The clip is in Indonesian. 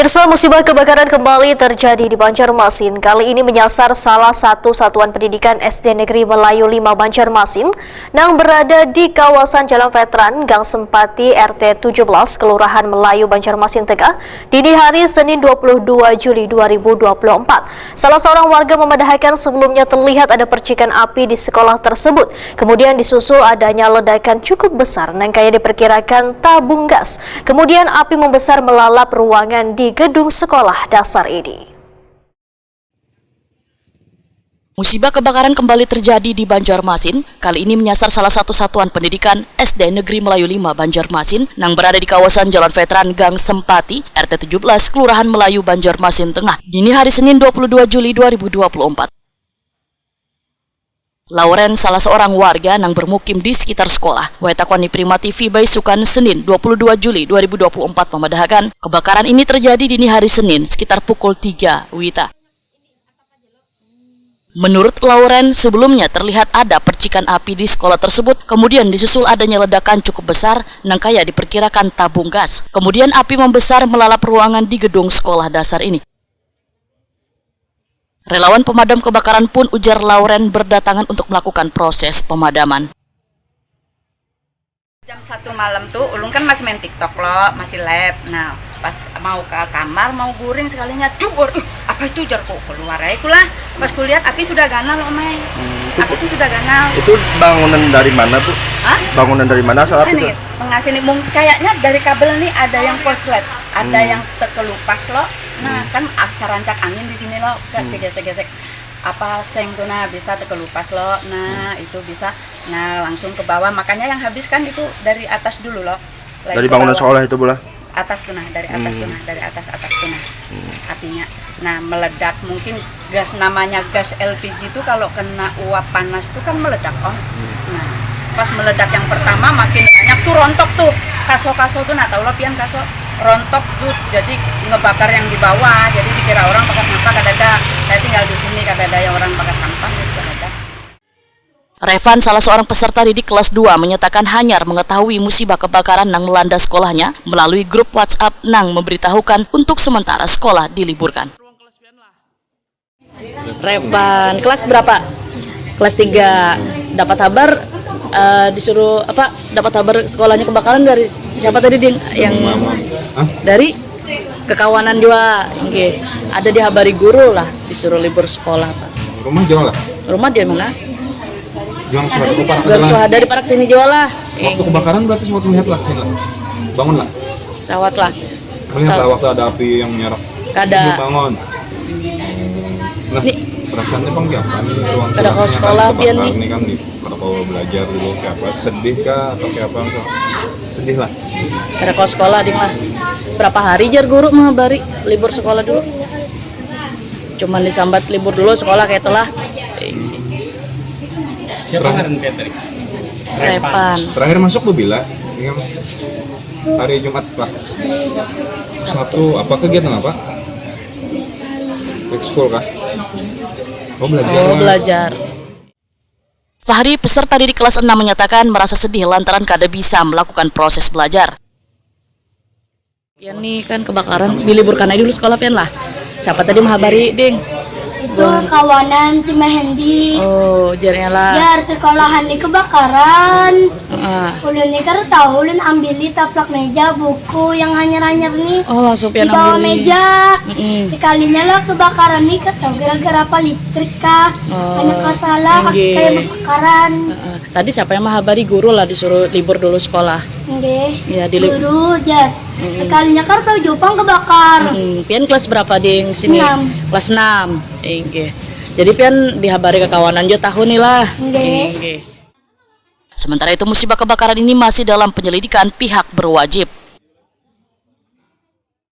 Pemirsa, musibah kebakaran kembali terjadi di Banjarmasin. Kali ini menyasar salah satu satuan pendidikan SD Negeri Melayu 5 Banjarmasin yang berada di kawasan Jalan Veteran, Gang Sempati, RT 17, Kelurahan Melayu, Banjarmasin Tengah, dini hari Senin 22 Juli 2024. Salah seorang warga memedahkan sebelumnya terlihat ada percikan api di sekolah tersebut. Kemudian disusul adanya ledakan cukup besar yang kaya diperkirakan tabung gas. Kemudian api membesar melalap ruangan di gedung sekolah dasar ini. Musibah kebakaran kembali terjadi di Banjarmasin. Kali ini menyasar salah satu satuan pendidikan SD Negeri Melayu 5 Banjarmasin yang berada di kawasan Jalan Veteran Gang Sempati, RT 17, Kelurahan Melayu, Banjarmasin Tengah, dini hari Senin 22 Juli 2024. Lauren, salah seorang warga yang bermukim di sekitar sekolah, Wetakoni Prima TV Baisukan Senin 22 Juli 2024 memedahkan kebakaran ini terjadi dini hari Senin sekitar pukul 3 WITA. Menurut Lauren, sebelumnya terlihat ada percikan api di sekolah tersebut, kemudian disusul adanya ledakan cukup besar yang kaya diperkirakan tabung gas. Kemudian api membesar melalap ruangan di gedung sekolah dasar ini. Relawan pemadam kebakaran pun, ujar Lauren, berdatangan untuk melakukan proses pemadaman. Jam 1 malam tuh ulun kan masih main TikTok loh, masih lab. Nah, pas mau ke kamar, mau guring sekalinya cubur. Apa itu jarku keluar aja lah. Pas kulihat api sudah ganal Omay. Api itu sudah ganal. Itu bangunan dari mana, Bu? Hah? Bangunan dari mana saat sini, itu? Sini. Kayaknya dari kabel nih ada yang korslet, ada yang terkelupas loh. Nah, kan rancak angin di sini loh, gesek-gesek apa seng tuh, nah bisa terkelupas loh. Nah, itu bisa langsung ke bawah. Makanya yang habis kan itu dari atas dulu loh. Dari bangunan sekolah itu, Bu lah? Atas tuh nah, dari atas tuh nah, dari atas tuh nah. Apinya. Nah, meledak, mungkin gas namanya gas LPG itu kalau kena uap panas tuh kan meledak. Nah, pas meledak yang pertama makin banyak tuh rontok tuh. Kaso-kaso tuh nah, tahu lo pian kaso rontok tuh, jadi ngebakar yang di bawah. Jadi dikira orang pakai sampah, kadang-kadang saya tinggal di sini, kadang-kadang yang orang pakai sampah gitu kadang-kadang. Revan, salah seorang peserta didik kelas 2, menyatakan hanyar mengetahui musibah kebakaran yang melanda sekolahnya melalui grup WhatsApp yang memberitahukan untuk sementara sekolah diliburkan. Revan, kelas berapa? Kelas 3. Dapat kabar disuruh apa? Dapat kabar sekolahnya kebakaran dari siapa tadi, Ding? Yang dari kekawanan juga. Okay. Ada dihabari guru lah, disuruh libur sekolah, Pak. Rumah jauh lah? Rumah di mana? Gang Suhada di Parak sini jauh lah. Waktu kebakaran berarti sempat melihat lah, sini lah. Bangun lah. Sawat lah. Melihat lah waktu ada api yang menyerap. Kada. Bangun. Nah, perasaannya bang apa nih ruang kada kau sekolah pian nih. Ini kan nih, kada kau belajar dulu kayak apa? Sedih kah atau kayak apa? Sedih lah. Kada kau sekolah, Ding lah. Berapa hari jar guru mengabari libur sekolah dulu? Cuman disambat libur dulu sekolah kayak telah. Repan. Terakhir masuk Bu Bila, hari Jumat Pak. Satu apa kegiatan apa? Ekskul kah? Belajar. Fahri, peserta didik kelas 6, menyatakan merasa sedih lantaran kada bisa melakukan proses belajar. Ya nih kan kebakaran, diliburkan aja dulu sekolah pian lah. Siapa tadi menghabari, Ding? Itu kawanan si Mehendi. Oh, jarnya lah. Jar sekolahan di kebakaran. Ulun nih kan tahu, ulun ambil taplak meja buku yang hanyar-hanyar nih. Oh, langsung pian di bawah ambil. meja. Sekalinya lah kebakaran nih, tahu gara-gara apa listrik kah? Hanya kasalah kayak kebakaran. Tadi siapa yang menghabari guru lah disuruh libur dulu sekolah. Nggih. Ya, guru jar. Sekalinya kan tahu Jepang kebakar. Pian kelas berapa, Ding? Sini? 6. Kelas 6. Oke. Jadi pian dihabari ke kawanan jo tahun nih lah. Nggih. Sementara itu, musibah kebakaran ini masih dalam penyelidikan pihak berwajib.